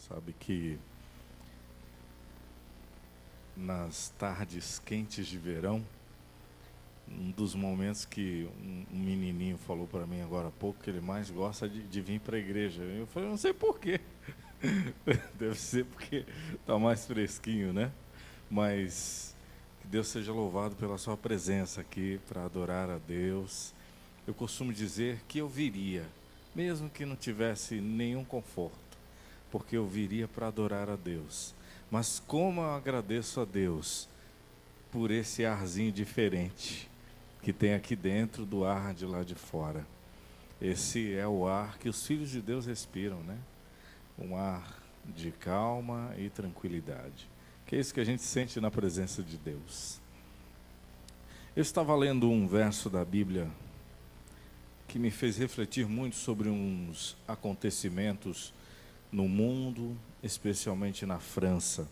Sabe que nas tardes quentes de verão, um dos momentos que um menininho falou para mim agora há pouco que ele mais gosta de vir para a igreja. Eu falei, não sei por quê. Deve ser porque está mais fresquinho, né? Mas que Deus seja louvado pela sua presença aqui para adorar a Deus. Eu costumo dizer que eu viria, mesmo que não tivesse nenhum conforto, porque eu viria para adorar a Deus. Mas como eu agradeço a Deus por esse arzinho diferente que tem aqui dentro do ar de lá de fora. Esse é o ar que os filhos de Deus respiram, né? Um ar de calma e tranquilidade. Que é isso que a gente sente na presença de Deus. Eu estava lendo um verso da Bíblia que me fez refletir muito sobre uns acontecimentos no mundo, especialmente na França.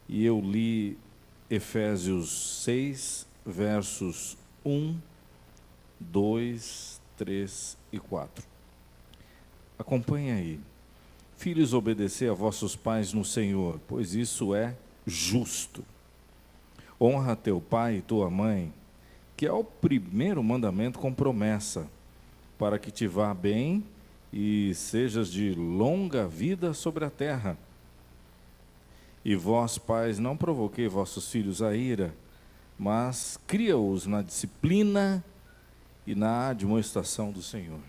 E eu li Efésios 6, versos 1, 2, 3 e 4. Acompanhe aí. Filhos, obedecei a vossos pais no Senhor, pois isso é justo. Honra teu pai e tua mãe, que é o primeiro mandamento com promessa, para que te vá bem e sejas de longa vida sobre a terra. E vós, pais, não provoquei vossos filhos a ira, mas cria-os na disciplina e na admoestação do Senhor.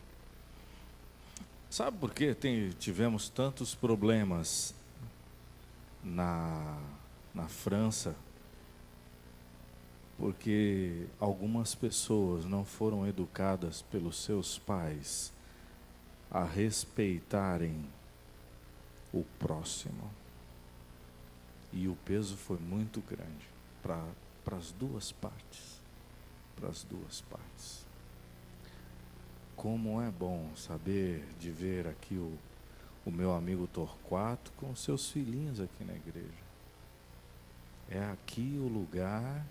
Sabe por que tivemos tantos problemas na França? Porque algumas pessoas não foram educadas pelos seus pais a respeitarem o próximo. E o peso foi muito grande para as duas partes. Para as duas partes. Como é bom saber de ver aqui o meu amigo Torquato com os seus filhinhos aqui na igreja. É aqui o lugar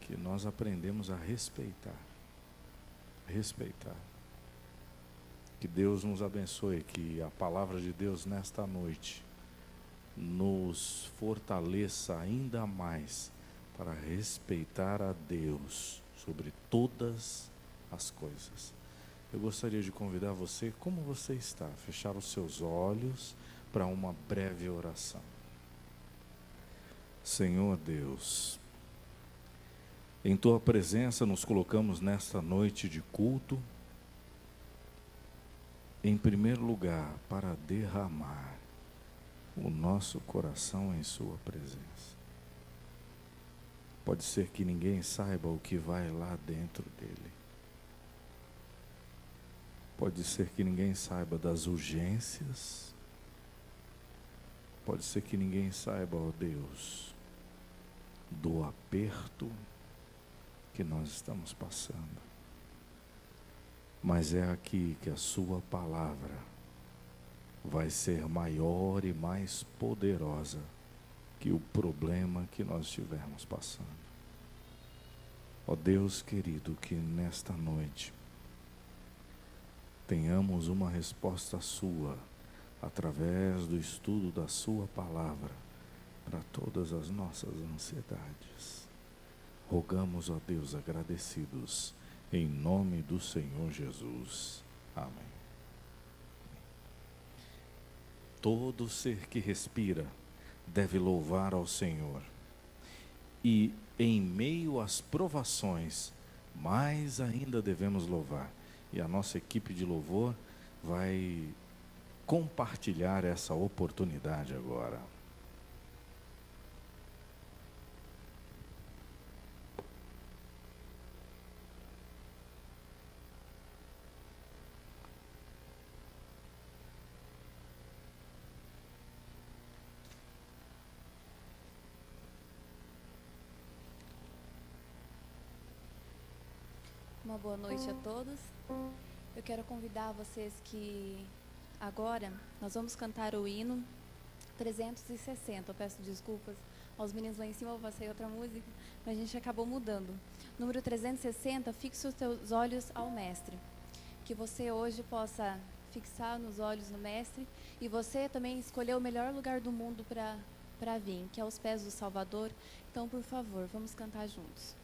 que nós aprendemos a respeitar. Respeitar. Que Deus nos abençoe, que a palavra de Deus nesta noite nos fortaleça ainda mais para respeitar a Deus sobre todas as coisas. Eu gostaria de convidar você, como você está, a fechar os seus olhos para uma breve oração. Senhor Deus, em Tua presença nos colocamos nesta noite de culto, em primeiro lugar, para derramar o nosso coração em Sua presença. Pode ser que ninguém saiba o que vai lá dentro dele. Pode ser que ninguém saiba das urgências. Pode ser que ninguém saiba, ó Deus, do aperto que nós estamos passando. Mas é aqui que a Sua palavra vai ser maior e mais poderosa que o problema que nós estivermos passando. Ó Deus querido, que nesta noite tenhamos uma resposta Sua, através do estudo da Sua palavra, para todas as nossas ansiedades. Rogamos, ó Deus, agradecidos, em nome do Senhor Jesus. Amém. Todo ser que respira deve louvar ao Senhor. E em meio às provações, mais ainda devemos louvar. E a nossa equipe de louvor vai compartilhar essa oportunidade agora. Uma boa noite a todos. Eu quero convidar vocês que agora nós vamos cantar o hino 360. Eu peço desculpas aos meninos lá em cima, eu passei outra música, mas a gente acabou mudando. Número 360, fixe os teus olhos ao Mestre. Que você hoje possa fixar nos olhos no Mestre e você também escolheu o melhor lugar do mundo para vir, que é aos pés do Salvador. Então, por favor, vamos cantar juntos.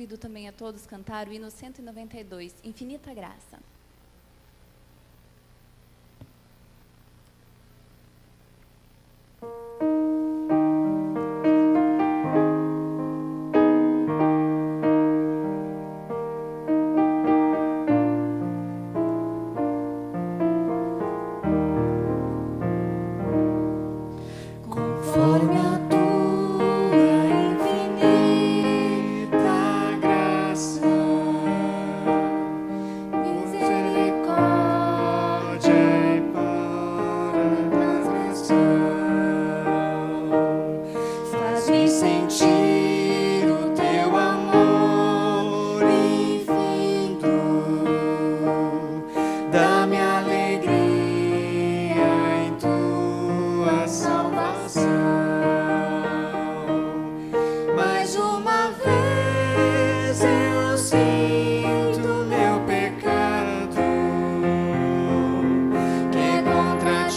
Convido também a todos a cantar o hino 192, Infinita Graça.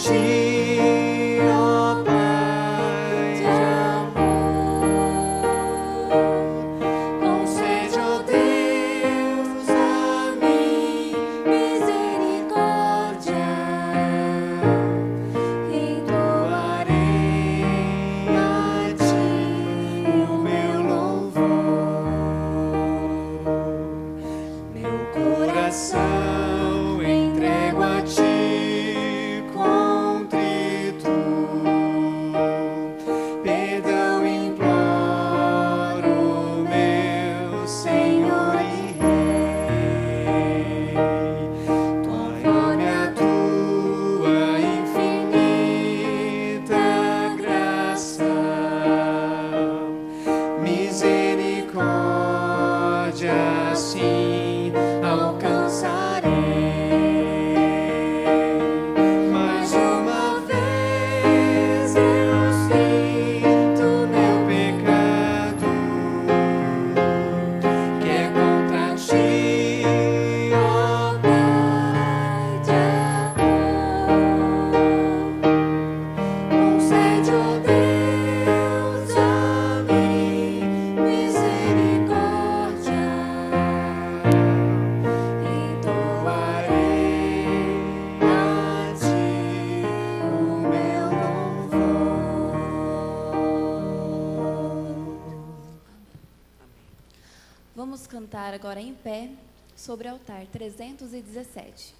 Ti, ó Pai de amor. Vamos cantar agora em pé, sobre o altar, 317.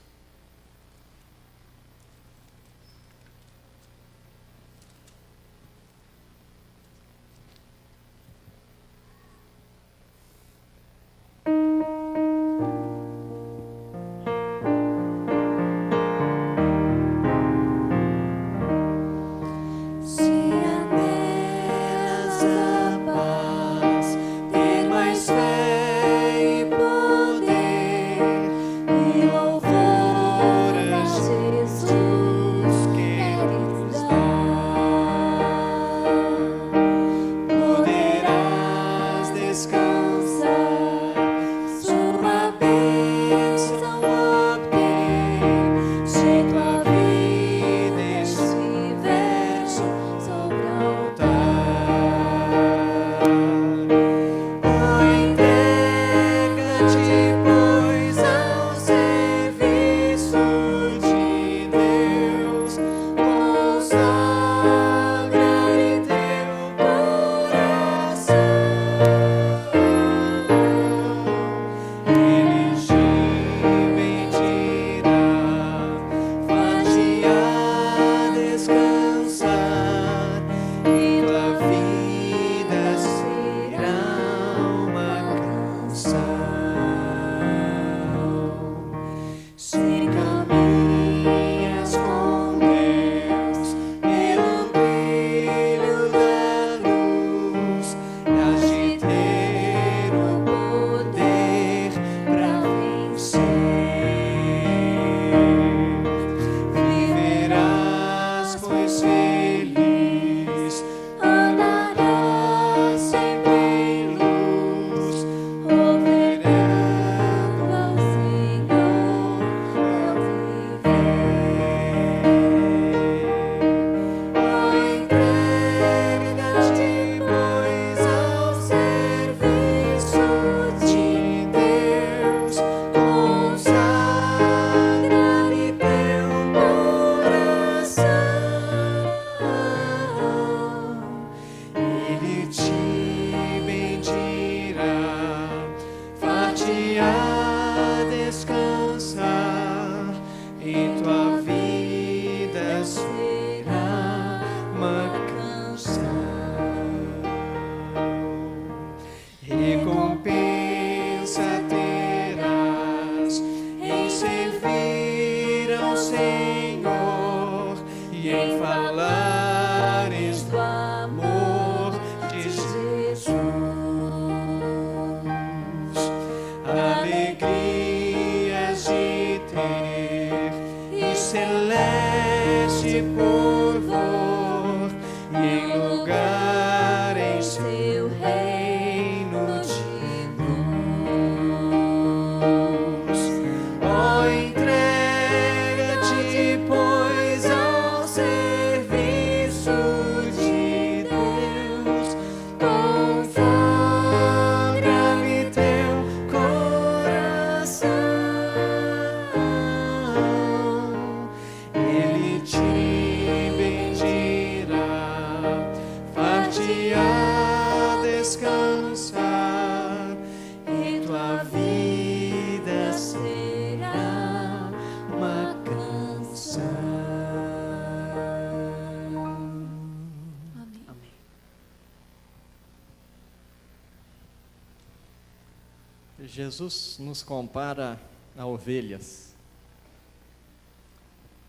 Jesus nos compara a ovelhas.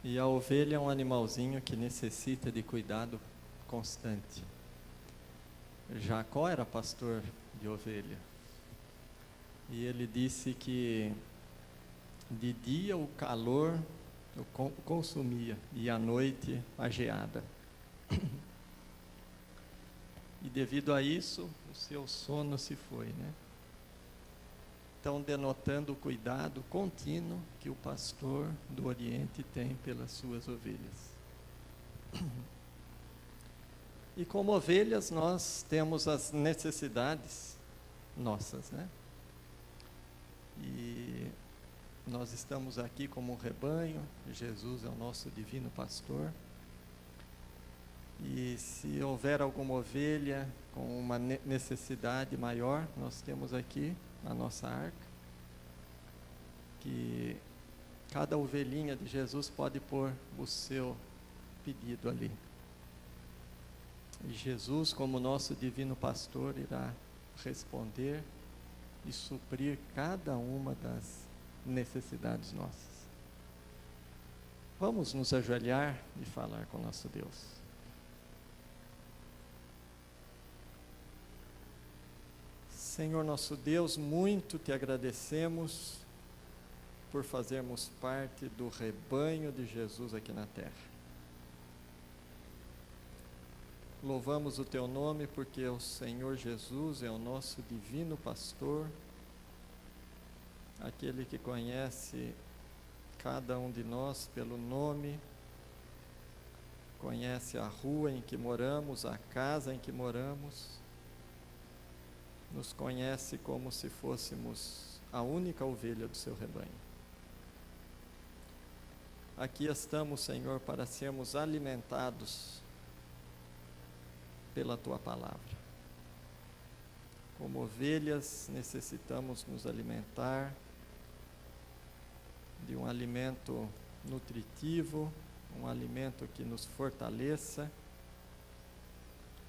E a ovelha é um animalzinho que necessita de cuidado constante. Jacó era pastor de ovelha. E ele disse que de dia o calor o consumia e à noite a geada. E devido a isso, o seu sono se foi, né? Então, denotando o cuidado contínuo que o pastor do Oriente tem pelas suas ovelhas. E como ovelhas, nós temos as necessidades nossas, né? E nós estamos aqui como um rebanho, Jesus é o nosso divino pastor. E se houver alguma ovelha com uma necessidade maior, nós temos aqui a nossa arca, que cada ovelhinha de Jesus pode pôr o seu pedido ali. E Jesus, como nosso divino pastor, irá responder e suprir cada uma das necessidades nossas. Vamos nos ajoelhar e falar com nosso Deus. Senhor nosso Deus, muito te agradecemos por fazermos parte do rebanho de Jesus aqui na terra. Louvamos o teu nome porque o Senhor Jesus é o nosso divino pastor, aquele que conhece cada um de nós pelo nome, conhece a rua em que moramos, a casa em que moramos, nos conhece como se fôssemos a única ovelha do seu rebanho. Aqui estamos, Senhor, para sermos alimentados pela tua palavra. Como ovelhas, necessitamos nos alimentar de um alimento nutritivo, um alimento que nos fortaleça,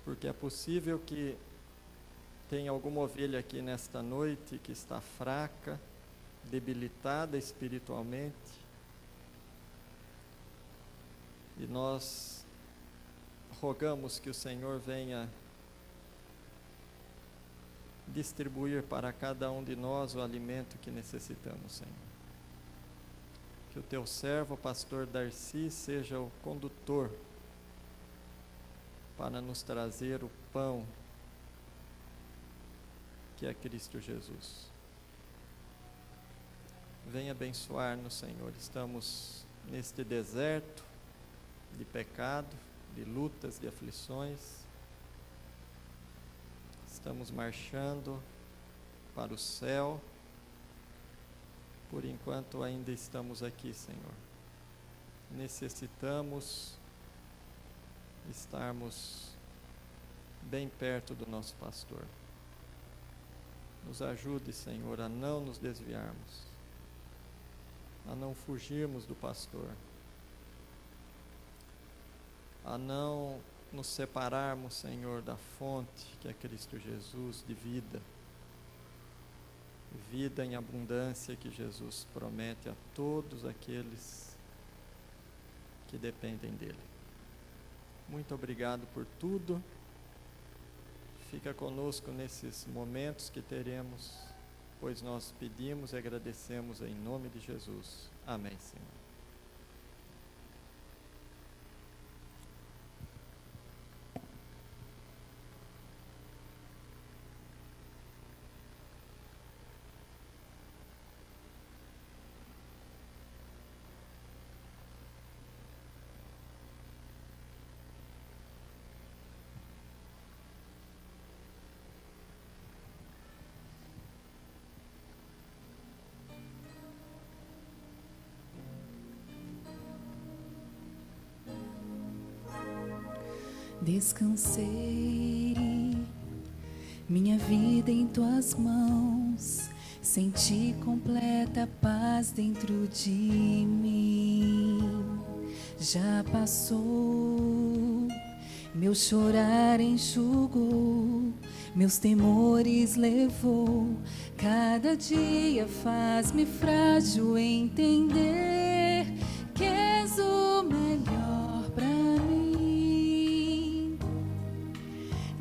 porque é possível que tenha alguma ovelha aqui nesta noite que está fraca, debilitada espiritualmente, e nós rogamos que o Senhor venha distribuir para cada um de nós o alimento que necessitamos, Senhor. Que o teu servo, o pastor Darcy, seja o condutor para nos trazer o pão que é Cristo Jesus. Venha abençoar-nos, Senhor. Estamos neste deserto de pecado, de lutas, de aflições. Estamos marchando para o céu. Por enquanto ainda estamos aqui, Senhor. Necessitamos estarmos bem perto do nosso pastor. Nos ajude, Senhor, a não nos desviarmos, a não fugirmos do pastor, a não nos separarmos, Senhor, da fonte que é Cristo Jesus de vida, vida em abundância que Jesus promete a todos aqueles que dependem dele. Muito obrigado por tudo. Fica conosco nesses momentos que teremos, pois nós pedimos e agradecemos em nome de Jesus. Amém, Senhor. Descansei minha vida em tuas mãos, senti completa paz dentro de mim. Já passou, meu chorar enxugou, meus temores levou. Cada dia faz-me frágil entender que és o melhor pra mim.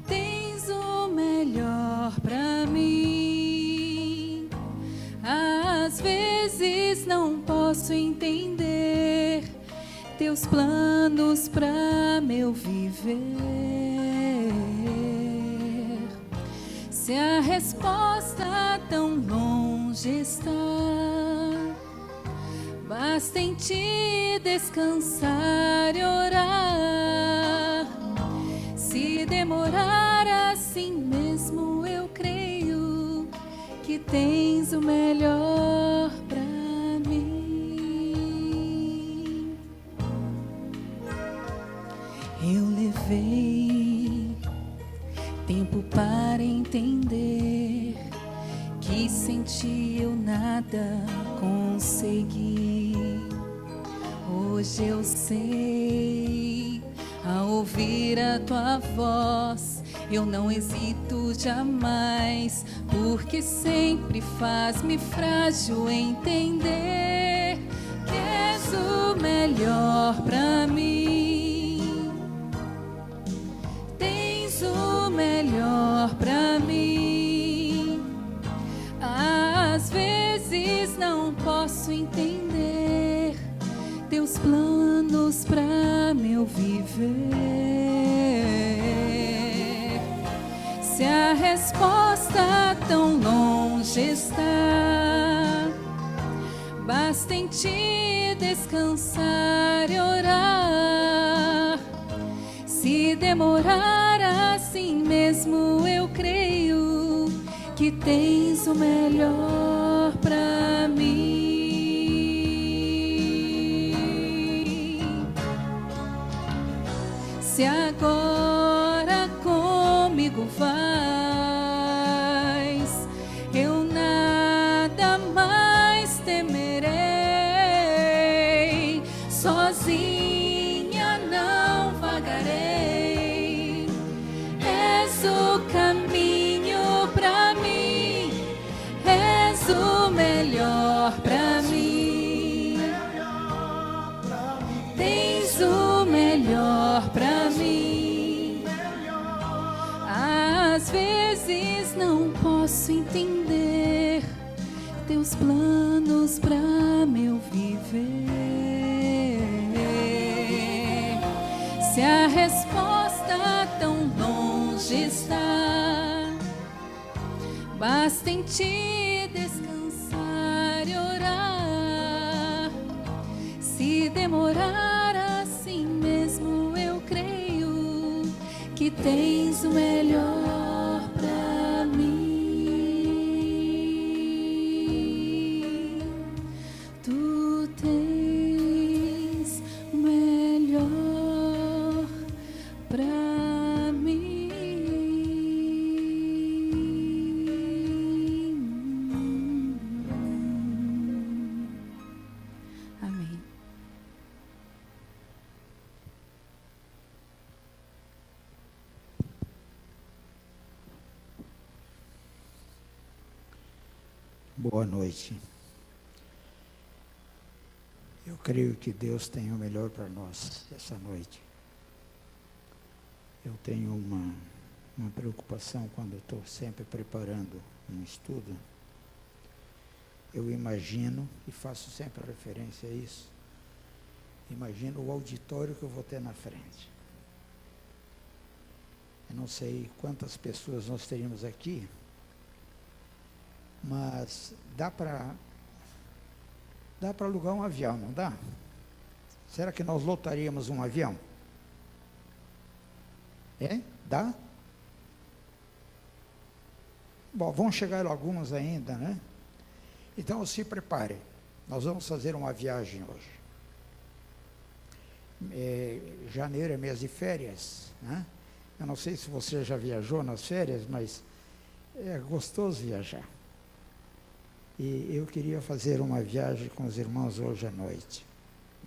Tens o melhor pra mim. Às vezes não posso entender teus planos pra meu viver. Se a resposta tão longe está, basta em ti descansar e orar. Se demorar assim mesmo, eu creio que tens o melhor pra mim. Eu levei tempo para entender que e sem ti eu nada consegui. Hoje eu sei, ao ouvir a tua voz, eu não hesito jamais, porque sempre faz-me frágil entender que és o melhor pra mim. Tens o melhor pra mim. Às vezes não posso entender teus planos pra meu viver. Se a resposta tão longe está, basta em ti descansar e orar. Se demorar assim mesmo, eu creio que tens o melhor pra mim. Se agora comigo vais, eu nada mais temerei. Sozinha não vagarei. És o caminho pra mim, és o melhor pra mim. Tens o melhor pra mim. Às vezes não posso entender teus planos pra meu viver. Se a resposta tão longe está, basta em ti descansar e orar. Se demorar assim mesmo, eu creio que tens o melhor pra mim. Tu tens o melhor pra mim. Amém. Boa noite. Eu creio que Deus tem o melhor para nós essa noite. Eu tenho uma preocupação quando estou sempre preparando um estudo. Eu imagino, e faço sempre referência a isso, imagino o auditório que eu vou ter na frente. Eu não sei quantas pessoas nós teríamos aqui, mas dá para alugar um avião, não dá? Será que nós lotaríamos um avião? É? Dá? Bom, vão chegar alguns ainda, né? Então se prepare. Nós vamos fazer uma viagem hoje. Janeiro é mês de férias, né? Eu não sei se você já viajou nas férias, mas é gostoso viajar. E eu queria fazer uma viagem com os irmãos hoje à noite.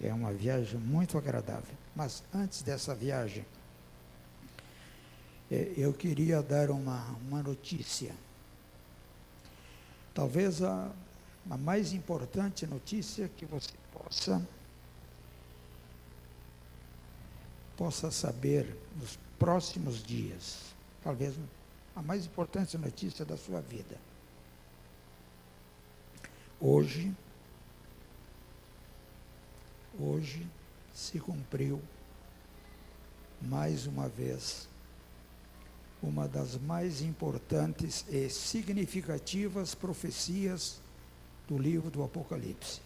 É uma viagem muito agradável. Mas antes dessa viagem, eu queria dar uma notícia. Talvez a mais importante notícia que você possa saber nos próximos dias. Talvez a mais importante notícia da sua vida. Hoje se cumpriu, mais uma vez, uma das mais importantes e significativas profecias do livro do Apocalipse.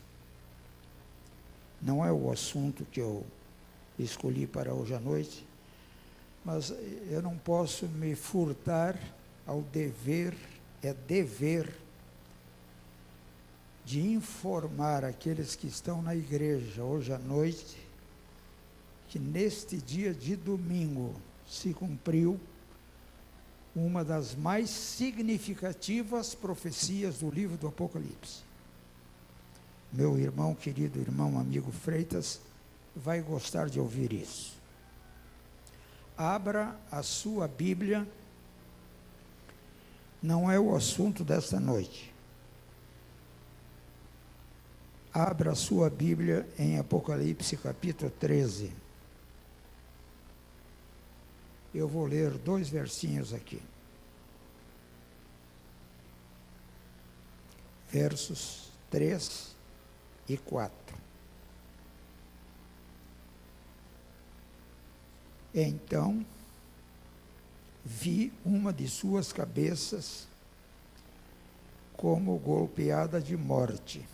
Não é o assunto que eu escolhi para hoje à noite, mas eu não posso me furtar ao dever de informar aqueles que estão na igreja hoje à noite, que neste dia de domingo se cumpriu uma das mais significativas profecias do livro do Apocalipse. Meu irmão, querido irmão, amigo Freitas, vai gostar de ouvir isso. Abra a sua Bíblia, não é o assunto desta noite. Abra a sua Bíblia em Apocalipse capítulo 13. Eu vou ler 2 versinhos aqui. Versos 3 e 4. Então, vi uma de suas cabeças como golpeada de morte.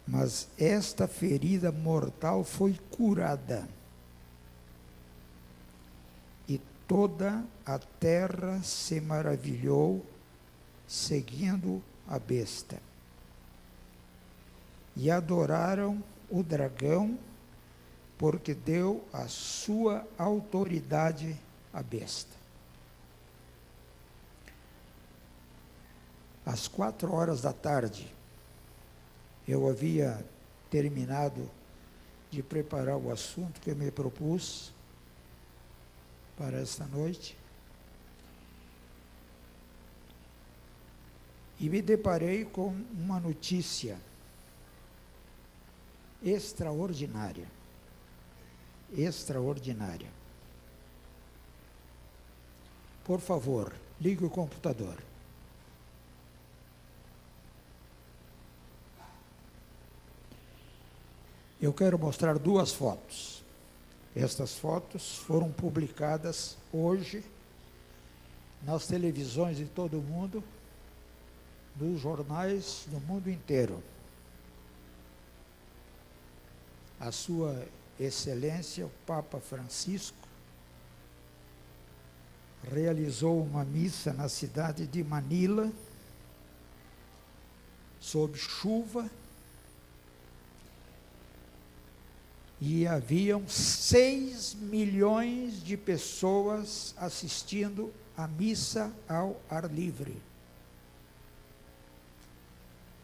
Mas esta ferida mortal foi curada. E toda a terra se maravilhou, seguindo a besta. E adoraram o dragão, porque deu a sua autoridade à besta. Às 4 da tarde, eu havia terminado de preparar o assunto que eu me propus para esta noite, e me deparei com uma notícia extraordinária. Extraordinária. Por favor, ligue o computador. Eu quero mostrar 2 fotos. Estas fotos foram publicadas hoje nas televisões de todo o mundo, nos jornais do mundo inteiro. A Sua Excelência, o Papa Francisco, realizou uma missa na cidade de Manila, sob chuva, e haviam 6 milhões de pessoas assistindo à missa ao ar livre.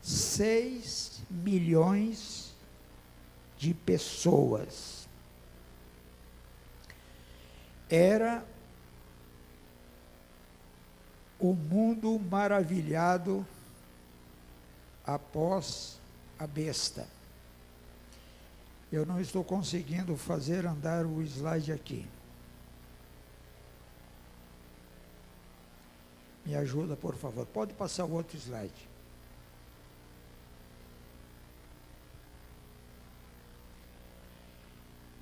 6 milhões de pessoas. Era o mundo maravilhado após a besta. Eu não estou conseguindo fazer andar o slide aqui. Me ajuda, por favor. Pode passar o outro slide.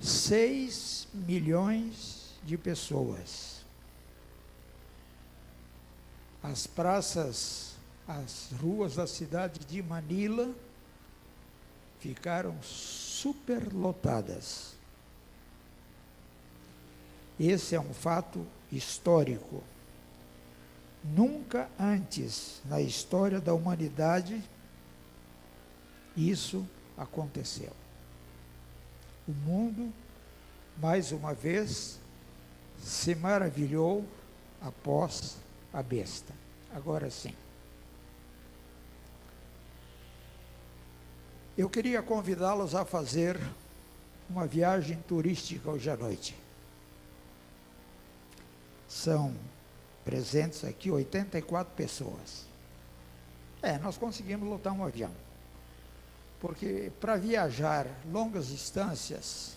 Seis milhões de pessoas. As praças, as ruas da cidade de Manila ficaram superlotadas. Esse é um fato histórico. Nunca antes na história da humanidade isso aconteceu. O mundo, mais uma vez, se maravilhou após a besta. Agora sim. Eu queria convidá-los a fazer uma viagem turística hoje à noite. São presentes aqui 84 pessoas. Nós conseguimos lotar um avião. Porque para viajar longas distâncias,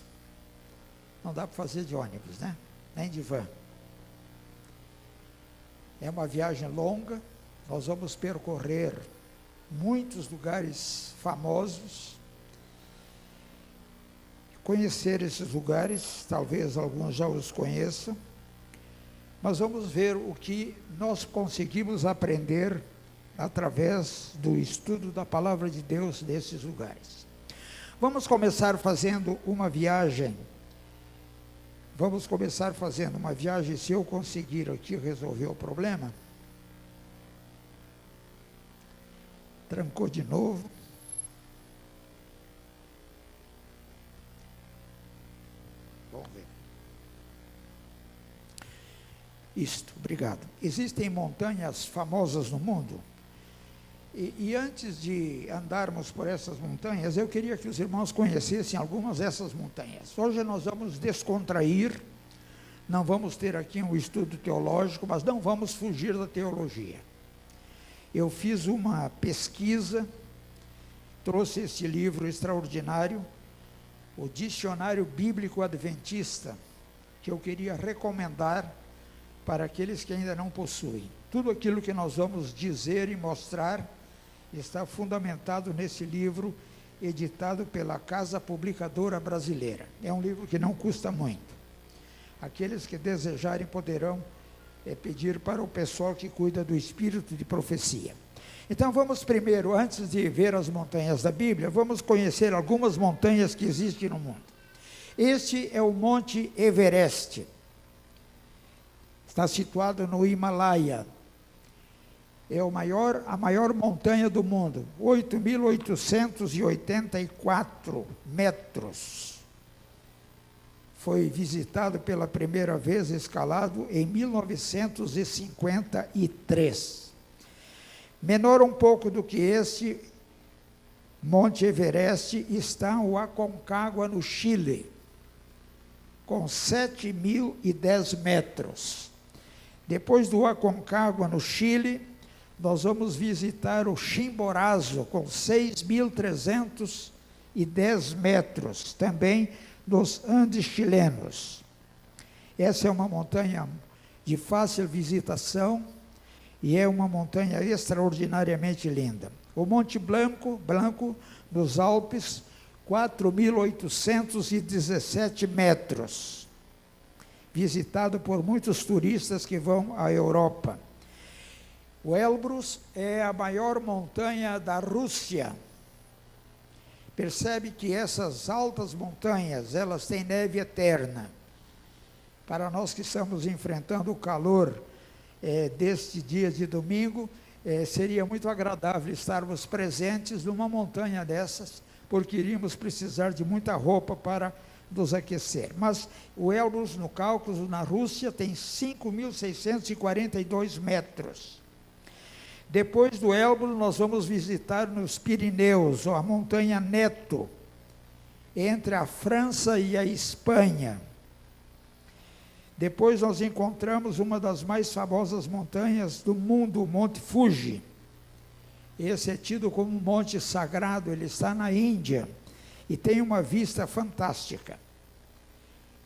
não dá para fazer de ônibus, né? Nem de van. É uma viagem longa, nós vamos percorrer muitos lugares famosos, conhecer esses lugares, talvez alguns já os conheçam, mas vamos ver o que nós conseguimos aprender através do estudo da Palavra de Deus nesses lugares. Vamos começar fazendo uma viagem. Se eu conseguir aqui resolver o problema. Trancou de novo. Vamos ver. Isto, obrigado. Existem montanhas famosas no mundo, e antes de andarmos por essas montanhas, eu queria que os irmãos conhecessem algumas dessas montanhas. Hoje nós vamos descontrair, não vamos ter aqui um estudo teológico, mas não vamos fugir da teologia. Eu fiz uma pesquisa, trouxe esse livro extraordinário, o Dicionário Bíblico Adventista, que eu queria recomendar para aqueles que ainda não possuem. Tudo aquilo que nós vamos dizer e mostrar está fundamentado nesse livro, editado pela Casa Publicadora Brasileira. É um livro que não custa muito. Aqueles que desejarem poderão pedir para o pessoal que cuida do espírito de profecia. Então vamos primeiro, antes de ver as montanhas da Bíblia, vamos conhecer algumas montanhas que existem no mundo. Este é o Monte Everest. Está situado no Himalaia. É a maior montanha do mundo, 8.884 metros. Foi visitado pela primeira vez, escalado em 1953. Menor um pouco do que este Monte Everest está o Aconcagua, no Chile, com 7.010 metros. Depois do Aconcagua, no Chile, nós vamos visitar o Chimborazo, com 6.310 metros, também nos Andes chilenos. Essa é uma montanha de fácil visitação e é uma montanha extraordinariamente linda. O Monte Blanco, nos Alpes, 4.817 metros, visitado por muitos turistas que vão à Europa. O Elbrus é a maior montanha da Rússia. Percebe que essas altas montanhas, elas têm neve eterna. Para nós que estamos enfrentando o calor deste dia de domingo, seria muito agradável estarmos presentes numa montanha dessas, porque iríamos precisar de muita roupa para nos aquecer. Mas o Elbrus, no Cáucaso, na Rússia, tem 5.642 metros. Depois do Elbrus, nós vamos visitar nos Pirineus, a montanha Neto, entre a França e a Espanha. Depois nós encontramos uma das mais famosas montanhas do mundo, o Monte Fuji. Esse é tido como um monte sagrado, ele está na Índia e tem uma vista fantástica.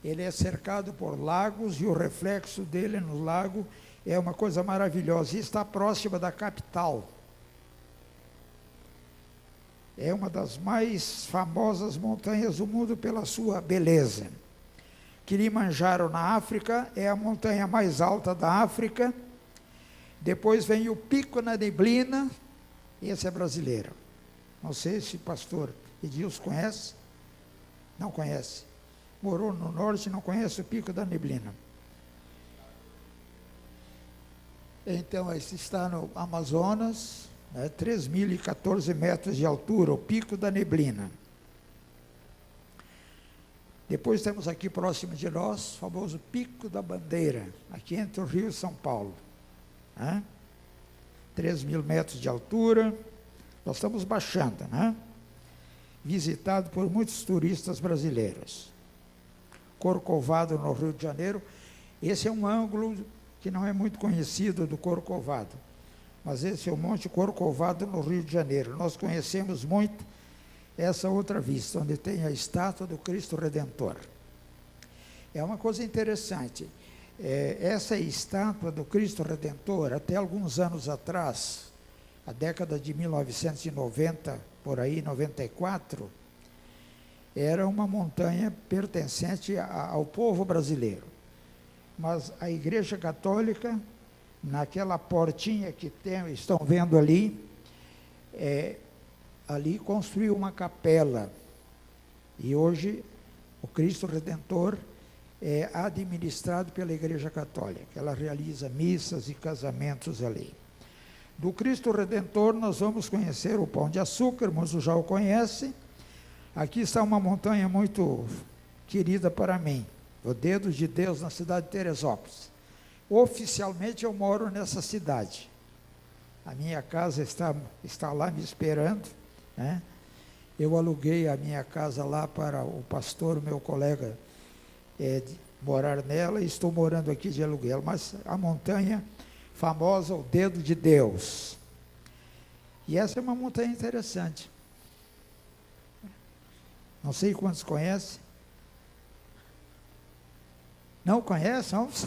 Ele é cercado por lagos e o reflexo dele no lago é uma coisa maravilhosa, e está próxima da capital. É uma das mais famosas montanhas do mundo pela sua beleza. Kilimanjaro, na África, é a montanha mais alta da África. Depois vem o Pico da Neblina, esse é brasileiro. Não sei se o pastor Edilson conhece. Não conhece. Morou no norte e não conhece o Pico da Neblina. Então, esse está no Amazonas, 3.014 metros de altura, o Pico da Neblina. Depois temos aqui próximo de nós, o famoso Pico da Bandeira, aqui entre o Rio e São Paulo. 3.000 metros de altura, nós estamos baixando, visitado por muitos turistas brasileiros. Corcovado, no Rio de Janeiro, esse é um ângulo que não é muito conhecido do Corcovado, mas esse é o Monte Corcovado, no Rio de Janeiro. Nós conhecemos muito essa outra vista, onde tem a estátua do Cristo Redentor. É uma coisa interessante, essa estátua do Cristo Redentor, até alguns anos atrás, a década de 1990, por aí, 94, era uma montanha pertencente ao povo brasileiro. Mas a Igreja Católica, naquela portinha que estão vendo ali, ali construiu uma capela. E hoje o Cristo Redentor é administrado pela Igreja Católica. Ela realiza missas e casamentos ali. Do Cristo Redentor nós vamos conhecer o Pão de Açúcar, muitos já o conhecem. Aqui está uma montanha muito querida para mim, o Dedo de Deus, na cidade de Teresópolis. Oficialmente eu moro nessa cidade. A minha casa está lá me esperando, né? Eu aluguei a minha casa lá para o pastor, meu colega, morar nela, e estou morando aqui de aluguel. Mas a montanha famosa, o Dedo de Deus. E essa é uma montanha interessante. Não sei quantos conhecem. Não conhecem? Vamos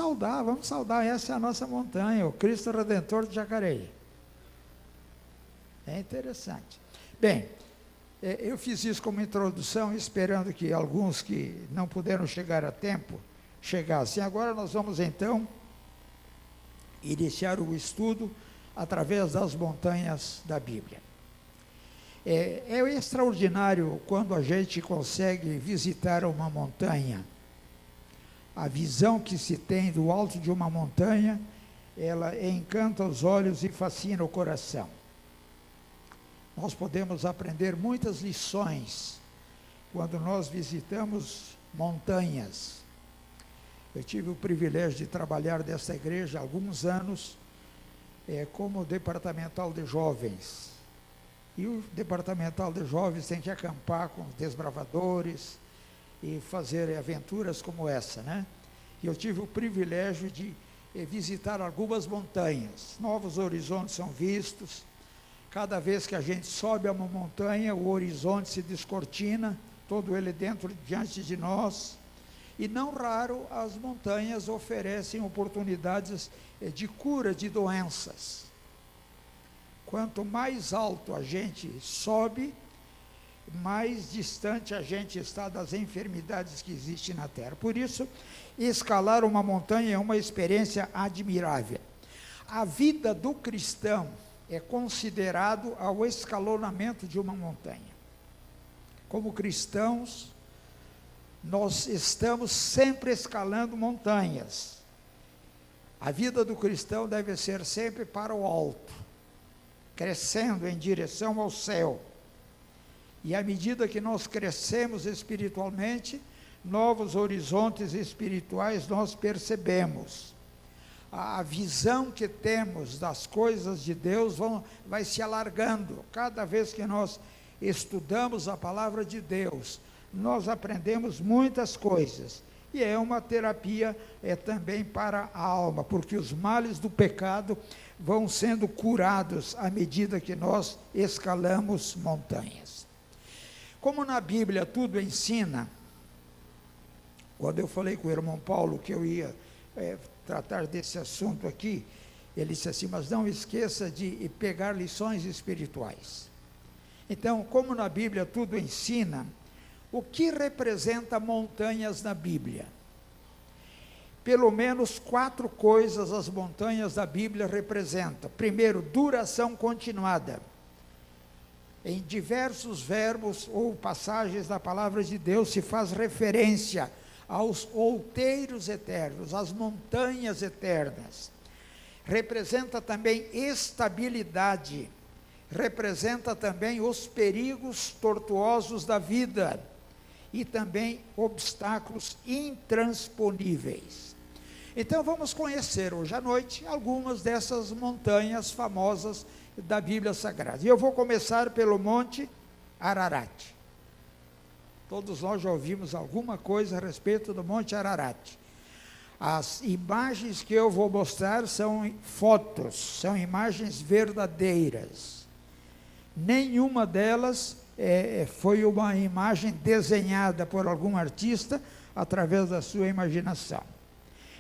saudar. Essa é a nossa montanha, o Cristo Redentor de Jacareí. É interessante. Bem, eu fiz isso como introdução, esperando que alguns que não puderam chegar a tempo, chegassem. Agora nós vamos então iniciar o estudo através das montanhas da Bíblia. É extraordinário quando a gente consegue visitar uma montanha. A visão que se tem do alto de uma montanha, ela encanta os olhos e fascina o coração. Nós podemos aprender muitas lições quando nós visitamos montanhas. Eu tive o privilégio de trabalhar nessa igreja há alguns anos como departamental de jovens. E o departamental de jovens tem que acampar com os desbravadores e fazer aventuras como essa, né? E eu tive o privilégio de visitar algumas montanhas. Novos horizontes são vistos. Cada vez que a gente sobe a uma montanha, o horizonte se descortina, todo ele diante de nós. E não raro as montanhas oferecem oportunidades de cura de doenças. Quanto mais alto a gente sobe, mais distante a gente está das enfermidades que existem na Terra. Por isso, escalar uma montanha é uma experiência admirável. A vida do cristão é considerado ao escalonamento de uma montanha. Como cristãos, nós estamos sempre escalando montanhas. A vida do cristão deve ser sempre para o alto, crescendo em direção ao céu. E à medida que nós crescemos espiritualmente, novos horizontes espirituais nós percebemos. A visão que temos das coisas de Deus vai se alargando. Cada vez que nós estudamos a palavra de Deus, nós aprendemos muitas coisas. E é uma terapia também para a alma, porque os males do pecado vão sendo curados à medida que nós escalamos montanhas. Como na Bíblia tudo ensina, quando eu falei com o irmão Paulo que eu ia tratar desse assunto aqui, ele disse assim, mas não esqueça de pegar lições espirituais. Então, como na Bíblia tudo ensina, o que representa montanhas na Bíblia? Pelo menos 4 coisas as montanhas da Bíblia representam. Primeiro, duração continuada. Em diversos verbos ou passagens da palavra de Deus se faz referência aos outeiros eternos, às montanhas eternas. Representa também estabilidade, representa também os perigos tortuosos da vida e também obstáculos intransponíveis. Então vamos conhecer hoje à noite algumas dessas montanhas famosas da Bíblia Sagrada. E eu vou começar pelo Monte Ararat. Todos nós já ouvimos alguma coisa a respeito do Monte Ararat. As imagens que eu vou mostrar são fotos, são imagens verdadeiras. Nenhuma delas foi uma imagem desenhada por algum artista através da sua imaginação.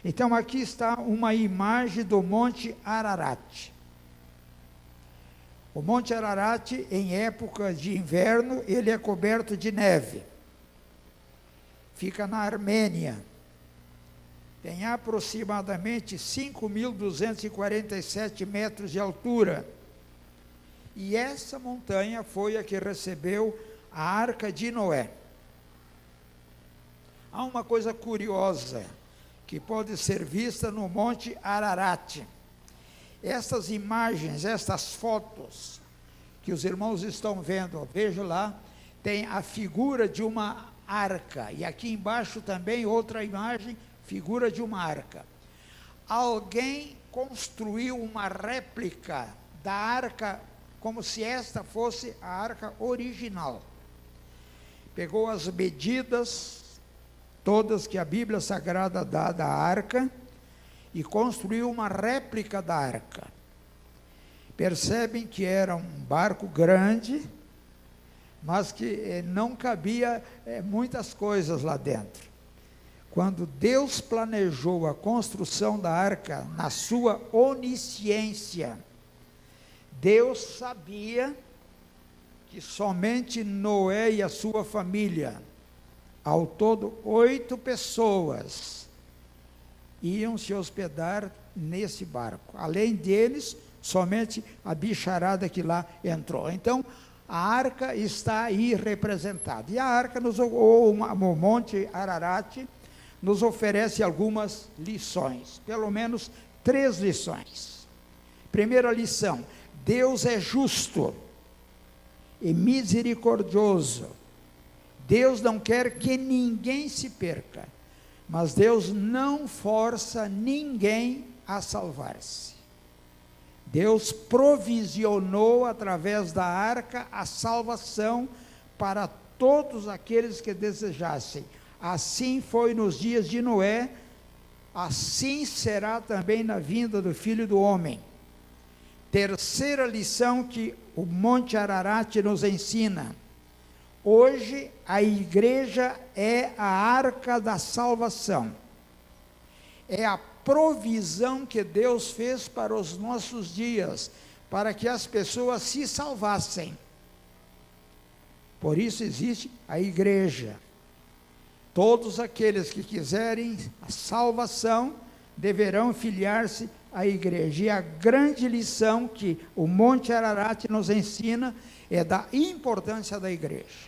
Então aqui está uma imagem do Monte Ararat. O Monte Ararat, em época de inverno, ele é coberto de neve. Fica na Armênia. Tem aproximadamente 5.247 metros de altura. E essa montanha foi a que recebeu a Arca de Noé. Há uma coisa curiosa que pode ser vista no Monte Ararat. Essas imagens, essas fotos que os irmãos estão vendo, veja lá, tem a figura de uma arca. E aqui embaixo também outra imagem, figura de uma arca. alguém construiu uma réplica da arca, como se esta fosse a arca original. Pegou as medidas todas que a Bíblia Sagrada dá da arca e construiu uma réplica da arca. Percebem que era um barco grande, mas que não cabia muitas coisas lá dentro. Quando Deus planejou a construção da arca, na sua onisciência, Deus sabia que somente Noé e a sua família, ao todo 8 pessoas, iam se hospedar nesse barco. Além deles, somente a bicharada que lá entrou. Então, a arca está aí representada. E a arca, o Monte Ararat, nos oferece algumas lições, pelo menos 3 lições. Primeira lição: Deus é justo e misericordioso. Deus não quer que ninguém se perca, mas Deus não força ninguém a salvar-se. Deus provisionou através da arca a salvação para todos aqueles que desejassem. Assim foi nos dias de Noé, assim será também na vinda do Filho do Homem. Terceira lição que o Monte Ararat nos ensina: hoje a igreja é a arca da salvação, é a provisão que Deus fez para os nossos dias, para que as pessoas se salvassem. Por isso existe a igreja. Todos aqueles que quiserem a salvação deverão filiar-se à igreja. E a grande lição que o Monte Ararat nos ensina é da importância da igreja.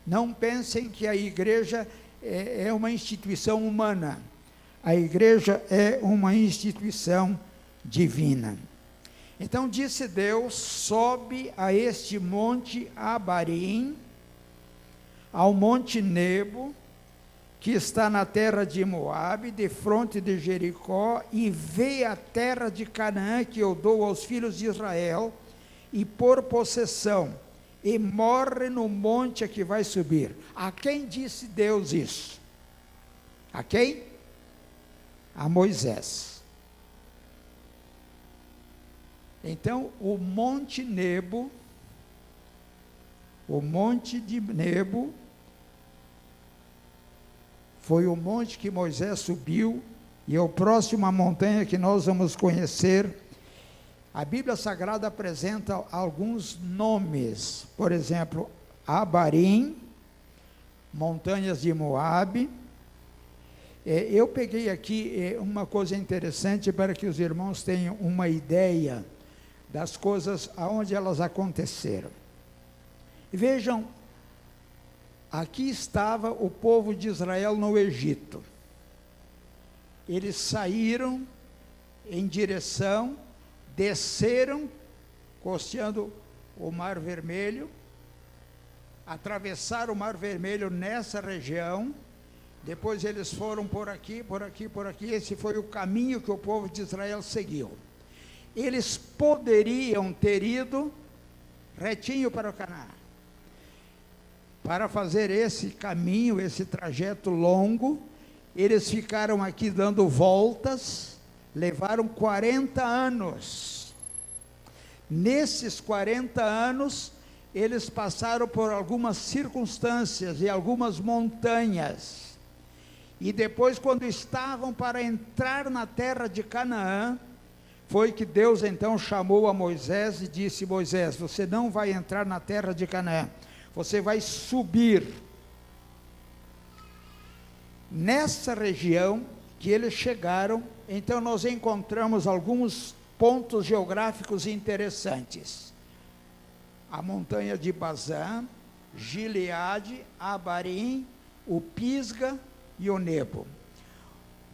Não pensem que a igreja é uma instituição humana. A igreja é uma instituição divina. Então disse Deus: sobe a este monte Abarim, ao monte Nebo, que está na terra de Moabe, defronte de Jericó, e vê a terra de Canaã, que eu dou aos filhos de Israel, e por possessão, e morre no monte a que vai subir. A quem disse Deus isso? A quem? A Moisés. Então, o monte Nebo, o monte de Nebo, foi o monte que Moisés subiu, e é o próximo à montanha que nós vamos conhecer. A Bíblia Sagrada apresenta alguns nomes, por exemplo, Abarim, montanhas de Moabe. Eu peguei aqui uma coisa interessante para que os irmãos tenham uma ideia das coisas aonde elas aconteceram. Vejam, aqui estava o povo de Israel no Egito. Eles saíram em direção, desceram, costeando o Mar Vermelho, atravessaram o Mar Vermelho nessa região, depois eles foram por aqui, por aqui, por aqui. Esse foi o caminho que o povo de Israel seguiu. Eles poderiam ter ido retinho para o Canaã. Para fazer esse caminho, esse trajeto longo, eles ficaram aqui dando voltas, levaram 40 anos. Nesses 40 anos, eles passaram por algumas circunstâncias e algumas montanhas. E depois, quando estavam para entrar na terra de Canaã, foi que Deus então chamou a Moisés e disse: Moisés, você não vai entrar na terra de Canaã, você vai subir. Nessa região que eles chegaram, então nós encontramos alguns pontos geográficos interessantes. A montanha de Bazã, Gileade, Abarim, o Pisga e o Nebo.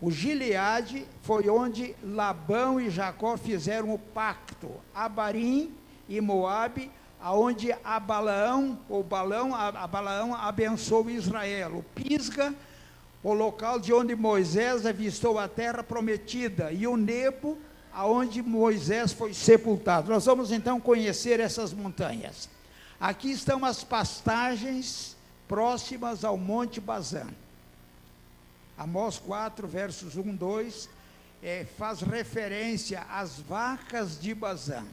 O Gileade foi onde Labão e Jacó fizeram o pacto. Abarim e Moabe, aonde Balaão abençoou Israel. O Pisga o local de onde Moisés avistou a terra prometida, e o Nebo, aonde Moisés foi sepultado. Nós vamos então conhecer essas montanhas. Aqui estão as pastagens próximas ao Monte Bazã. Amós 4, versos 1, 2, faz referência às vacas de Bazã.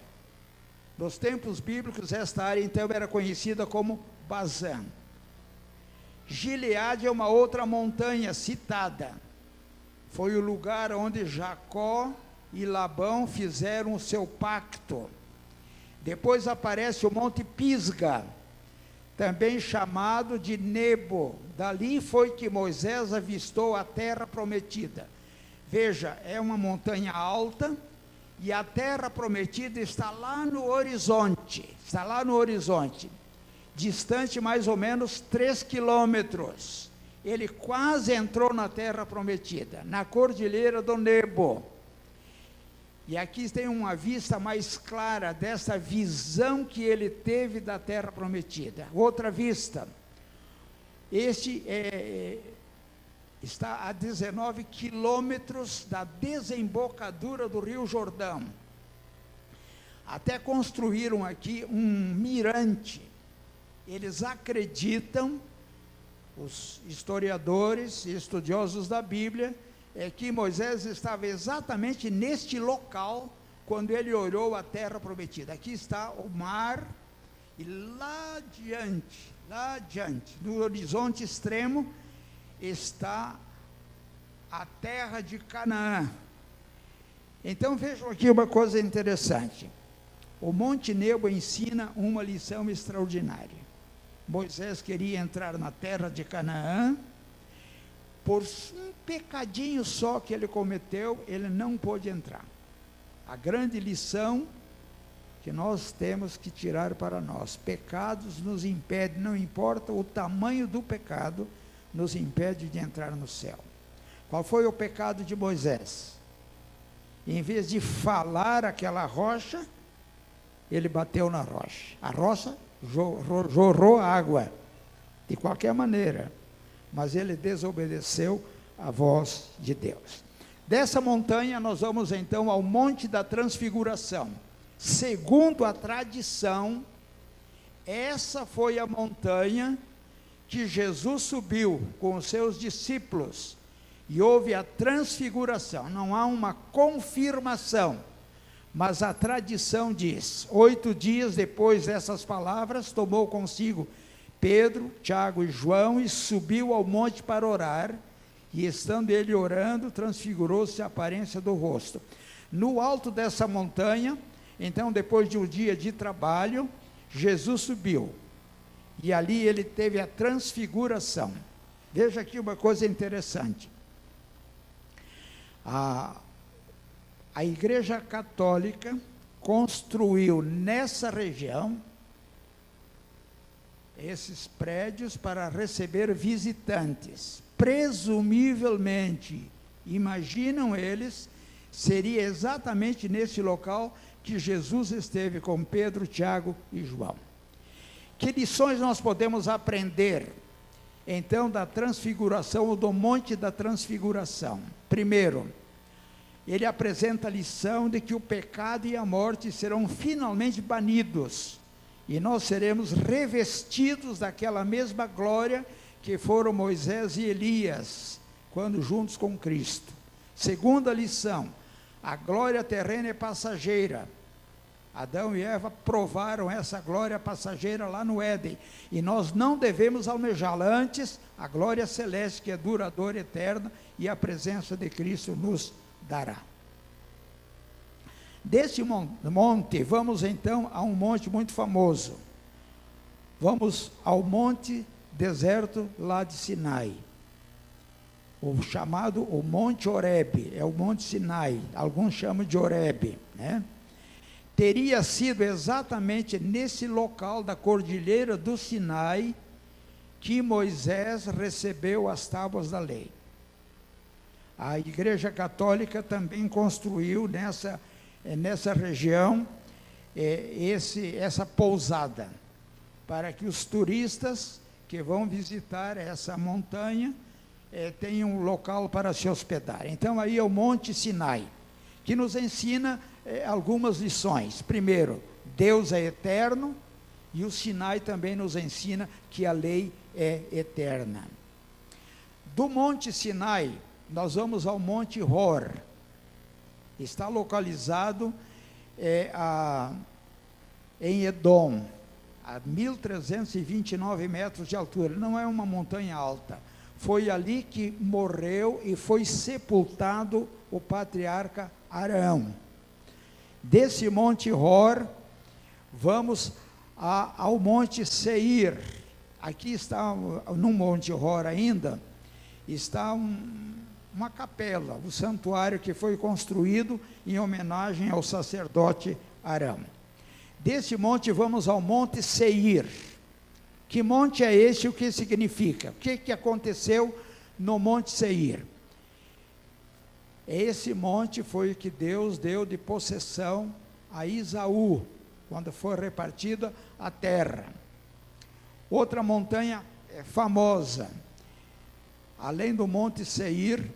Nos tempos bíblicos, esta área então era conhecida como Bazã. Gileade é uma outra montanha citada. Foi o lugar onde Jacó e Labão fizeram o seu pacto. Depois aparece o Monte Pisga, também chamado de Nebo. Dali foi que Moisés avistou a terra prometida. Veja, é uma montanha alta e a terra prometida está lá no horizonte. Está lá no horizonte, distante mais ou menos 3 quilômetros. Ele quase entrou na terra prometida, na cordilheira do Nebo. E aqui tem uma vista mais clara dessa visão que ele teve da terra prometida. Outra vista, este está a 19 quilômetros da desembocadura do Rio Jordão. Até construíram aqui um mirante. Eles acreditam, os historiadores e estudiosos da Bíblia, que Moisés estava exatamente neste local quando ele olhou a terra prometida. Aqui está o mar, e lá adiante, no horizonte extremo, está a terra de Canaã. Então vejam aqui uma coisa interessante. O Monte Nebo ensina uma lição extraordinária. Moisés queria entrar na terra de Canaã. Por um pecadinho só que ele cometeu, ele não pôde entrar. A grande lição que nós temos que tirar para nós: pecados nos impedem, não importa o tamanho do pecado, nos impede de entrar no céu. Qual foi o pecado de Moisés? Em vez de falar aquela rocha, ele bateu na rocha. A rocha jorrou água, de qualquer maneira, mas ele desobedeceu a voz de Deus. Dessa montanha nós vamos então ao Monte da Transfiguração. Segundo a tradição, essa foi a montanha que Jesus subiu com os seus discípulos e houve a transfiguração. Não há uma confirmação, mas a tradição diz: 8 dias depois dessas palavras, tomou consigo Pedro, Tiago e João e subiu ao monte para orar, e estando ele orando, transfigurou-se a aparência do rosto. No alto dessa montanha, então, depois de um dia de trabalho, Jesus subiu, e ali ele teve a transfiguração. Veja aqui uma coisa interessante. A Igreja Católica construiu nessa região esses prédios para receber visitantes. Presumivelmente, imaginam eles, seria exatamente nesse local que Jesus esteve com Pedro, Tiago e João. Que lições nós podemos aprender, então, da transfiguração, ou do Monte da Transfiguração? Primeiro, ele apresenta a lição de que o pecado e a morte serão finalmente banidos, e nós seremos revestidos daquela mesma glória que foram Moisés e Elias, quando juntos com Cristo. Segunda lição, a glória terrena é passageira. Adão e Eva provaram essa glória passageira lá no Éden, e nós não devemos almejá-la, antes a glória celeste, que é duradoura, eterna, e a presença de Cristo nos dará. Desse monte, vamos então a um monte muito famoso. Vamos ao monte deserto lá de Sinai, o chamado o Monte Horebe, é o Monte Sinai, alguns chamam de Horebe, né? Teria sido exatamente nesse local da cordilheira do Sinai que Moisés recebeu as tábuas da lei. A Igreja Católica também construiu nessa região essa pousada, para que os turistas que vão visitar essa montanha tem um local para se hospedar. Então aí é o Monte Sinai, que nos ensina algumas lições. Primeiro, Deus é eterno, e o Sinai também nos ensina que a lei é eterna. Do Monte Sinai, nós vamos ao Monte Hor. Está localizado em Edom, a 1.329 metros de altura. Não é uma montanha alta. Foi ali que morreu e foi sepultado o patriarca Arão. Desse Monte Hor, vamos ao Monte Seir. Aqui está, no Monte Hor ainda, está uma capela, o santuário que foi construído em homenagem ao sacerdote Arão. Desse monte vamos ao Monte Seir. Que monte é esse? O que significa? O que aconteceu no Monte Seir? Esse monte foi o que Deus deu de possessão a Esaú, quando foi repartida a terra. Outra montanha famosa, além do Monte Seir,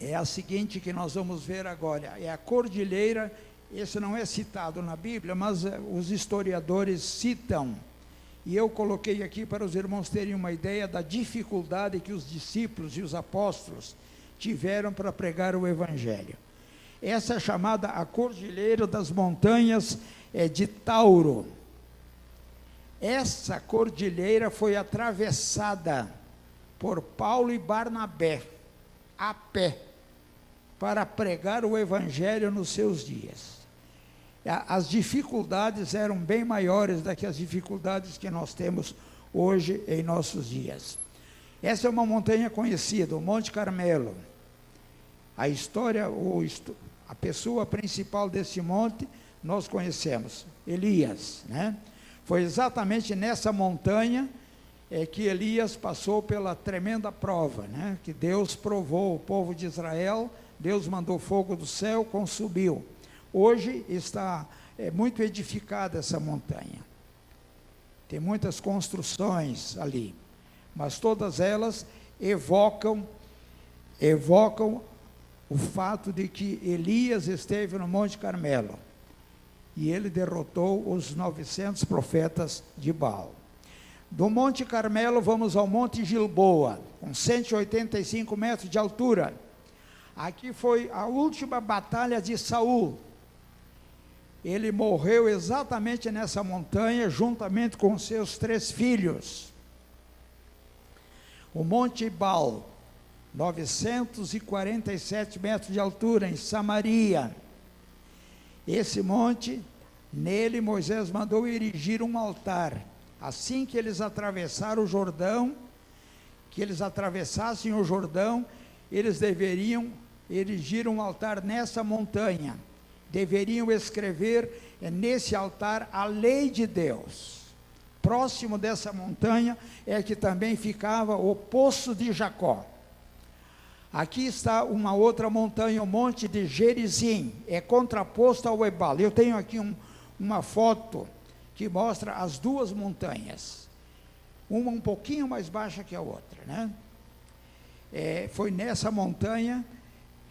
é a seguinte que nós vamos ver agora, é a cordilheira. Esse não é citado na Bíblia, mas os historiadores citam, e eu coloquei aqui para os irmãos terem uma ideia da dificuldade que os discípulos e os apóstolos tiveram para pregar o Evangelho. Essa é chamada a Cordilheira das Montanhas de Tauro. Essa cordilheira foi atravessada por Paulo e Barnabé, a pé, para pregar o Evangelho nos seus dias. As dificuldades eram bem maiores do que as dificuldades que nós temos hoje em nossos dias. Essa é uma montanha conhecida, o Monte Carmelo. A história, a pessoa principal desse monte, nós conhecemos, Elias, né? Foi exatamente nessa montanha que Elias passou pela tremenda prova, né? Que Deus provou o povo de Israel. Deus mandou fogo do céu, consumiu. Hoje está muito edificada essa montanha. Tem muitas construções ali, mas todas elas evocam o fato de que Elias esteve no Monte Carmelo e ele derrotou os 900 profetas de Baal. Do Monte Carmelo vamos ao Monte Gilboa, com 185 metros de altura. Aqui foi a última batalha de Saul. Ele morreu exatamente nessa montanha, juntamente com seus 3 filhos. O Monte Ebal, 947 metros de altura, em Samaria. Esse monte, nele Moisés mandou erigir um altar. Assim que eles atravessaram o Jordão, eles deveriam erigir um altar nessa montanha. Deveriam escrever nesse altar a lei de Deus. Próximo dessa montanha é que também ficava o Poço de Jacó. Aqui está uma outra montanha, o Monte de Gerizim, é contraposto ao Ebal. Eu tenho aqui uma foto que mostra as duas montanhas, uma um pouquinho mais baixa que a outra, né? Foi nessa montanha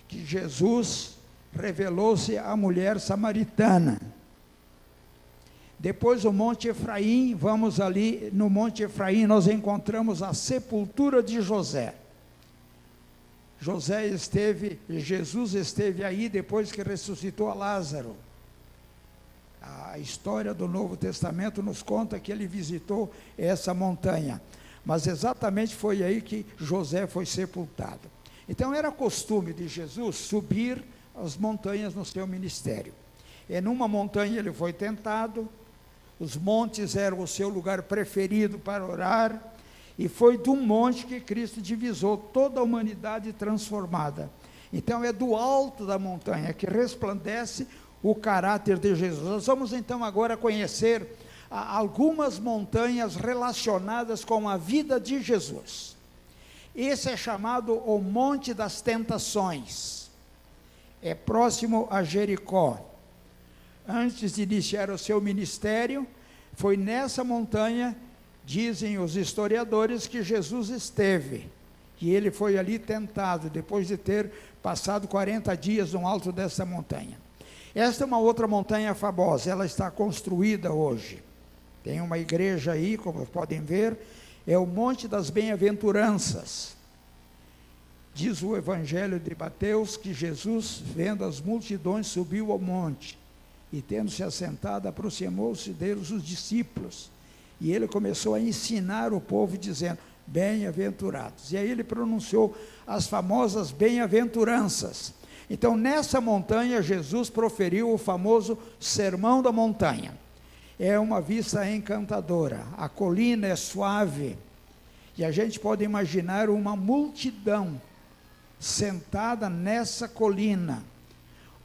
que Jesus revelou-se à mulher samaritana. Depois o Monte Efraim, vamos ali no Monte Efraim, nós encontramos a sepultura de José. Jesus esteve aí depois que ressuscitou a Lázaro. A história do Novo Testamento nos conta que ele visitou essa montanha, mas exatamente foi aí que José foi sepultado. Então era costume de Jesus subir as montanhas no seu ministério. E numa montanha ele foi tentado, os montes eram o seu lugar preferido para orar, e foi de um monte que Cristo divisou toda a humanidade transformada. Então é do alto da montanha que resplandece o caráter de Jesus. Nós vamos então agora conhecer algumas montanhas relacionadas com a vida de Jesus. Esse é chamado o Monte das Tentações. É próximo a Jericó. Antes de iniciar o seu ministério, foi nessa montanha, dizem os historiadores, que Jesus esteve. E ele foi ali tentado, depois de ter passado 40 dias no alto dessa montanha. Esta é uma outra montanha famosa, ela está construída hoje. Tem uma igreja aí, como podem ver, é o Monte das Bem-aventuranças. Diz o Evangelho de Mateus que Jesus, vendo as multidões, subiu ao monte, e tendo se assentado, aproximou-se deles os discípulos, e ele começou a ensinar o povo, dizendo: bem-aventurados. E aí ele pronunciou as famosas bem-aventuranças. Então, nessa montanha, Jesus proferiu o famoso Sermão da Montanha. É uma vista encantadora, a colina é suave, e a gente pode imaginar uma multidão sentada nessa colina,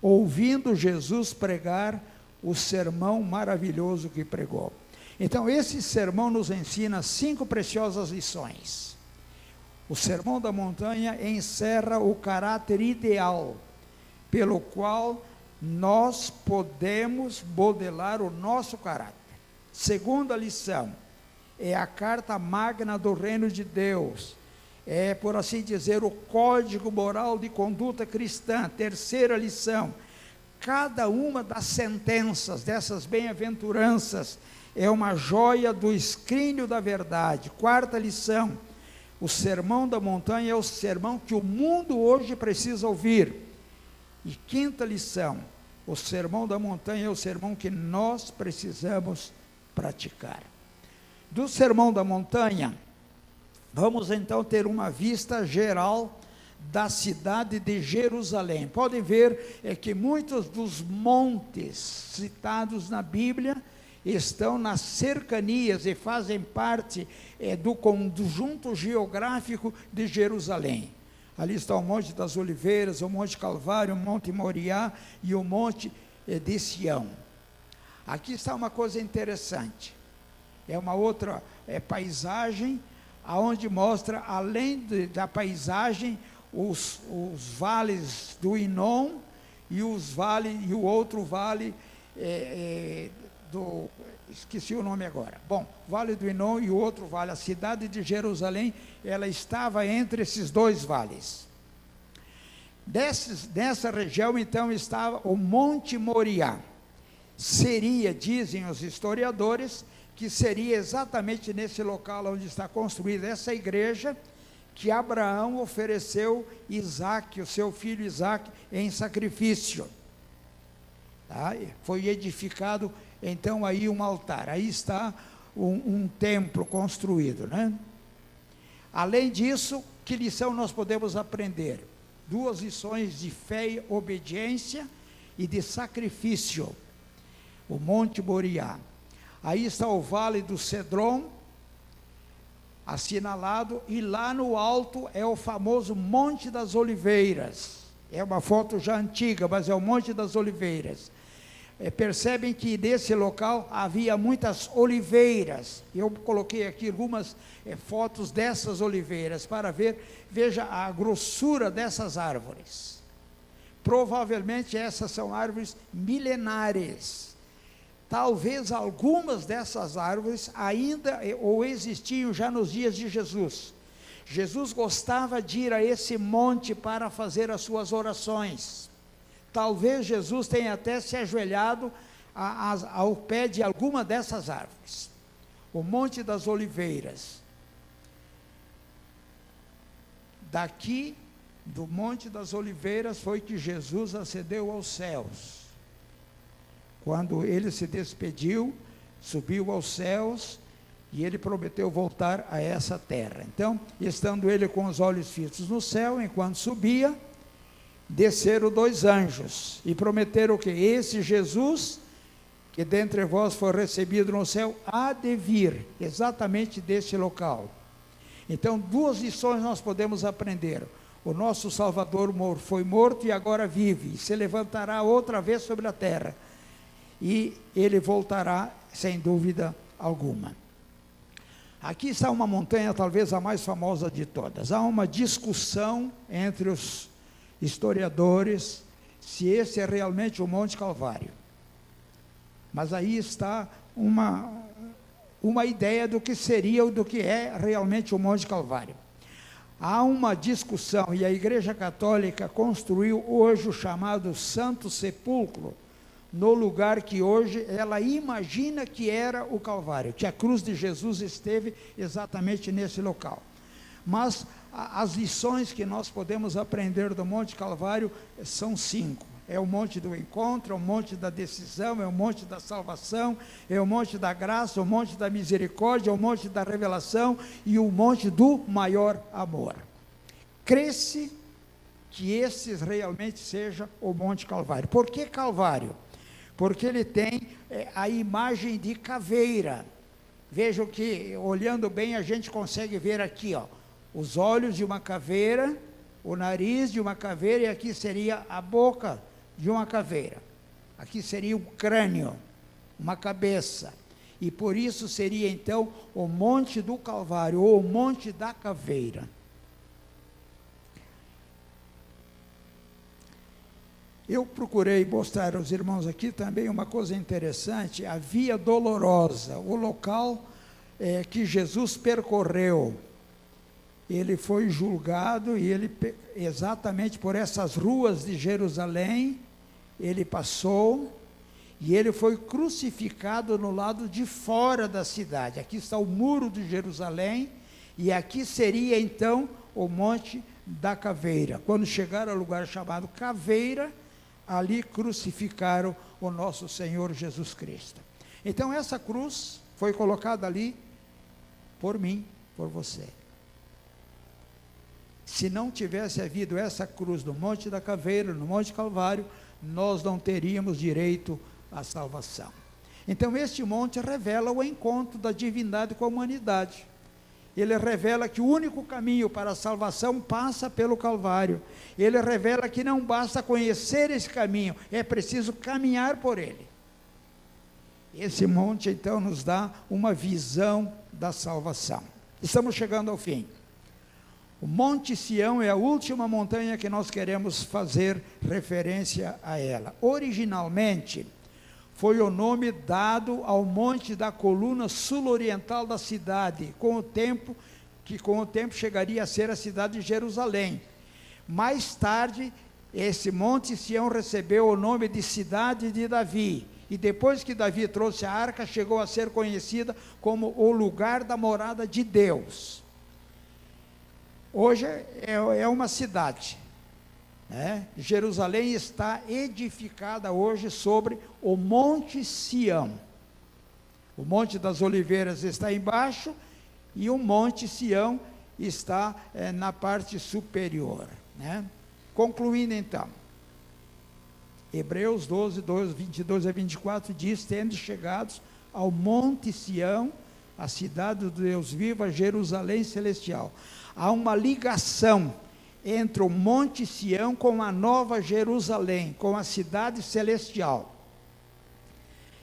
ouvindo Jesus pregar o sermão maravilhoso que pregou. Então, esse sermão nos ensina 5 preciosas lições. O Sermão da Montanha encerra o caráter ideal, pelo qual nós podemos modelar o nosso caráter. Segunda lição, é a carta magna do reino de Deus, é, por assim dizer, o código moral de conduta cristã. Terceira lição, cada uma das sentenças dessas bem-aventuranças é uma joia do escrínio da verdade. Quarta lição, o Sermão da Montanha é o sermão que o mundo hoje precisa ouvir. E quinta lição, o Sermão da Montanha é o sermão que nós precisamos praticar. Do Sermão da Montanha, vamos então ter uma vista geral da cidade de Jerusalém. Podem ver que muitos dos montes citados na Bíblia estão nas cercanias e fazem parte do conjunto geográfico de Jerusalém. Ali está o Monte das Oliveiras, o Monte Calvário, o Monte Moriá e o Monte de Sião. Aqui está uma coisa interessante, é uma outra paisagem, aonde mostra, além da paisagem, os vales do Inom e o outro vale esqueci o nome agora. Bom, Vale do Inom e o outro vale, a cidade de Jerusalém, ela estava entre esses dois vales. Nessa região, então, estava o Monte Moriá. Seria, dizem os historiadores, que seria exatamente nesse local onde está construída essa igreja, que Abraão ofereceu Isaque, o seu filho Isaque, em sacrifício. Tá? Foi edificado então aí um altar, aí está um templo construído, né? Além disso, que lição nós podemos aprender? 2 lições de fé e obediência e de sacrifício. O Monte Moriá, aí está o Vale do Cedron, assinalado, e lá no alto é o famoso Monte das Oliveiras. É uma foto já antiga, mas é o Monte das Oliveiras. Percebem que nesse local havia muitas oliveiras. Eu coloquei aqui algumas fotos dessas oliveiras para ver. Veja a grossura dessas árvores. Provavelmente essas são árvores milenares. Talvez algumas dessas árvores ainda ou existiam já nos dias de Jesus. Jesus gostava de ir a esse monte para fazer as suas orações. Talvez Jesus tenha até se ajoelhado ao pé de alguma dessas árvores. O Monte das Oliveiras. Daqui, do Monte das Oliveiras, foi que Jesus ascendeu aos céus. Quando ele se despediu, subiu aos céus, e ele prometeu voltar a essa terra. Então, estando ele com os olhos fitos no céu, enquanto subia, desceram 2 anjos, e prometeram que esse Jesus, que dentre vós for recebido no céu, há de vir, exatamente desse local. Então, 2 lições nós podemos aprender. O nosso Salvador foi morto e agora vive, e se levantará outra vez sobre a terra, e ele voltará sem dúvida alguma. Aqui está uma montanha, talvez a mais famosa de todas. Há uma discussão entre os historiadores se esse é realmente o Monte Calvário. Mas aí está uma ideia do que seria ou do que é realmente o Monte Calvário. Há uma discussão, e a Igreja Católica construiu hoje o chamado Santo Sepulcro, no lugar que hoje ela imagina que era o Calvário, que a cruz de Jesus esteve exatamente nesse local. Mas as lições que nós podemos aprender do Monte Calvário são 5. É o monte do encontro, é o monte da decisão, é o monte da salvação, é o monte da graça, o monte da misericórdia, é o monte da revelação e o monte do maior amor. Crê-se que esse realmente seja o Monte Calvário. Por que Calvário? Porque ele tem a imagem de caveira. Vejam que, olhando bem, a gente consegue ver aqui, ó, os olhos de uma caveira, o nariz de uma caveira, e aqui seria a boca de uma caveira. Aqui seria o crânio, uma cabeça. E por isso seria então o Monte do Calvário, ou o Monte da Caveira. Eu procurei mostrar aos irmãos aqui também uma coisa interessante, a Via Dolorosa, o local que Jesus percorreu. Ele foi julgado e ele, exatamente por essas ruas de Jerusalém, ele passou e ele foi crucificado no lado de fora da cidade. Aqui está o muro de Jerusalém e aqui seria então o Monte da Caveira. Quando chegaram ao lugar chamado Caveira, ali crucificaram o nosso Senhor Jesus Cristo. Então essa cruz foi colocada ali por mim, por você. Se não tivesse havido essa cruz no Monte da Caveira, no Monte Calvário, nós não teríamos direito à salvação. Então este monte revela o encontro da divindade com a humanidade. Ele revela que o único caminho para a salvação passa pelo Calvário. Ele revela que não basta conhecer esse caminho, é preciso caminhar por ele. Esse monte então nos dá uma visão da salvação. Estamos chegando ao fim. O Monte Sião é a última montanha que nós queremos fazer referência a ela. Originalmente, foi o nome dado ao monte da coluna sul-oriental da cidade, com o tempo chegaria a ser a cidade de Jerusalém. Mais tarde, esse Monte Sião recebeu o nome de Cidade de Davi, e depois que Davi trouxe a arca, chegou a ser conhecida como o lugar da morada de Deus. Hoje é uma cidade, né? Jerusalém está edificada hoje sobre o Monte Sião. O Monte das Oliveiras está embaixo e o Monte Sião está na parte superior, né? Concluindo então, Hebreus 12, 22 a 24 diz: tendo chegados ao Monte Sião, a cidade do Deus vivo, a Jerusalém celestial. Há uma ligação entre o Monte Sião com a Nova Jerusalém, com a cidade celestial.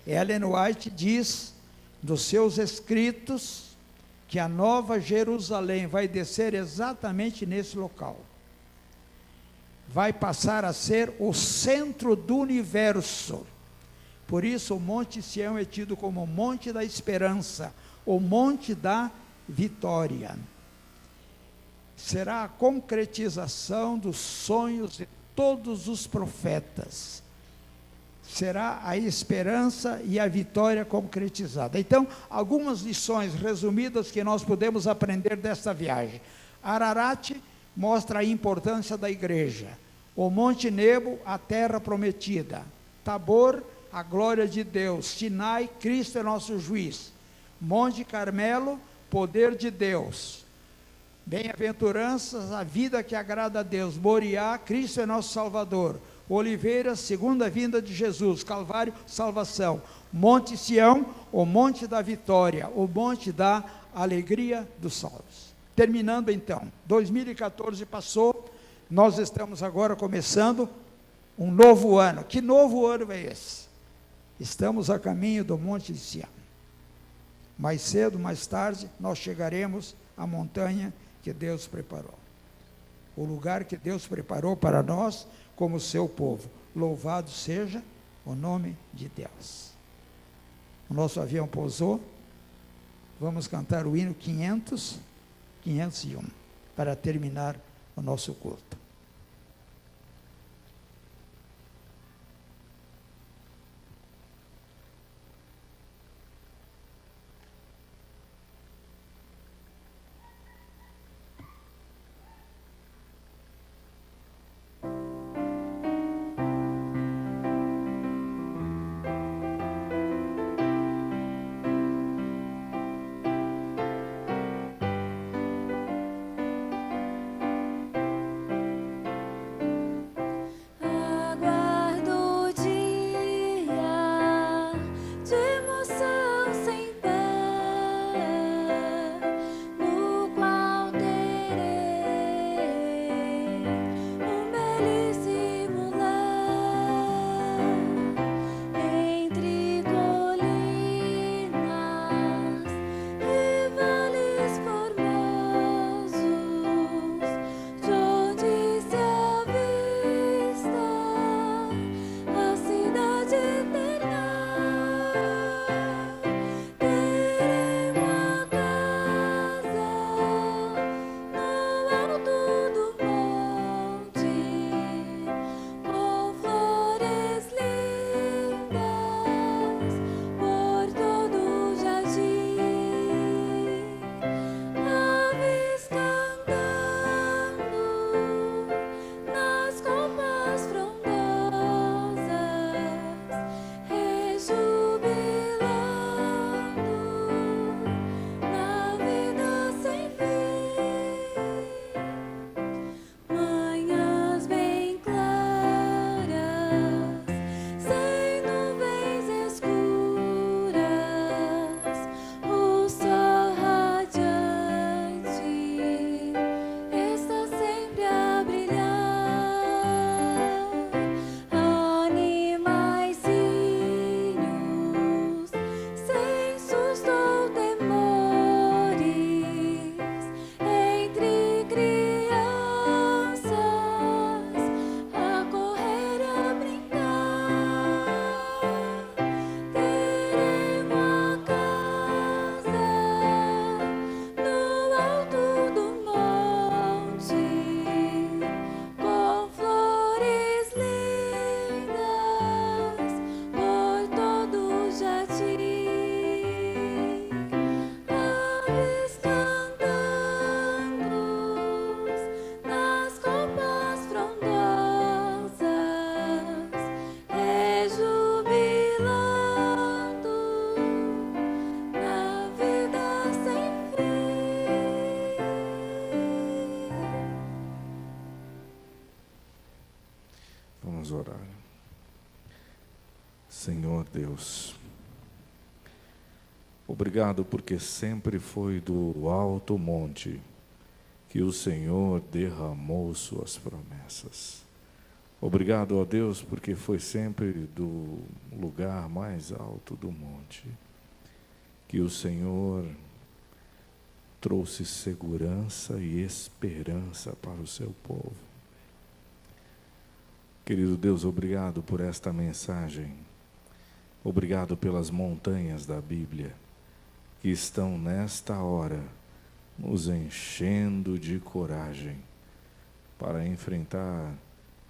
Ellen White diz nos seus escritos que a Nova Jerusalém vai descer exatamente nesse local. Vai passar a ser o centro do universo. Por isso o Monte Sião é tido como o Monte da Esperança, o Monte da Vitória. Será a concretização dos sonhos de todos os profetas. Será a esperança e a vitória concretizada. Então, algumas lições resumidas que nós podemos aprender desta viagem. Ararat mostra a importância da igreja. O Monte Nebo, a terra prometida. Tabor, a glória de Deus. Sinai, Cristo é nosso juiz. Monte Carmelo, poder de Deus. Bem-aventuranças, a vida que agrada a Deus. Moriá, Cristo é nosso Salvador. Oliveiras, segunda vinda de Jesus. Calvário, salvação. Monte Sião, o monte da vitória, o monte da alegria dos salvos. Terminando então, 2014 passou, nós estamos agora começando um novo ano. Que novo ano é esse? Estamos a caminho do Monte de Sião. Mais cedo, mais tarde, nós chegaremos à montanha que Deus preparou. O lugar que Deus preparou para nós, como seu povo. Louvado seja o nome de Deus. O nosso avião pousou. Vamos cantar o hino 501. para terminar o nosso culto. Vamos orar. Senhor Deus, obrigado porque sempre foi do alto monte que o Senhor derramou suas promessas. Obrigado, ó Deus, porque foi sempre do lugar mais alto do monte que o Senhor trouxe segurança e esperança para o seu povo. Querido Deus, obrigado por esta mensagem. Obrigado pelas montanhas da Bíblia que estão nesta hora nos enchendo de coragem para enfrentar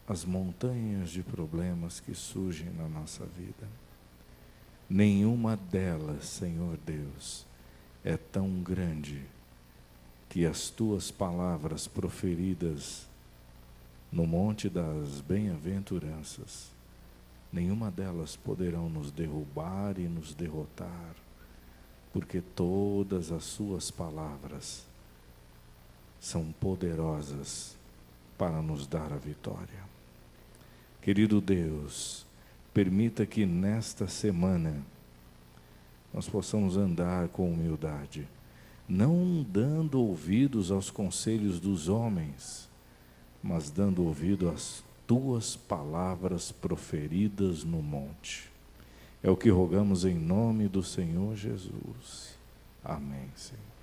as montanhas de problemas que surgem na nossa vida. Nenhuma delas, Senhor Deus, é tão grande que as tuas palavras proferidas no monte das bem-aventuranças, nenhuma delas poderão nos derrubar e nos derrotar, porque todas as suas palavras são poderosas para nos dar a vitória. Querido Deus, permita que nesta semana nós possamos andar com humildade, não dando ouvidos aos conselhos dos homens, mas dando ouvido às tuas palavras proferidas no monte. É o que rogamos em nome do Senhor Jesus. Amém, Senhor.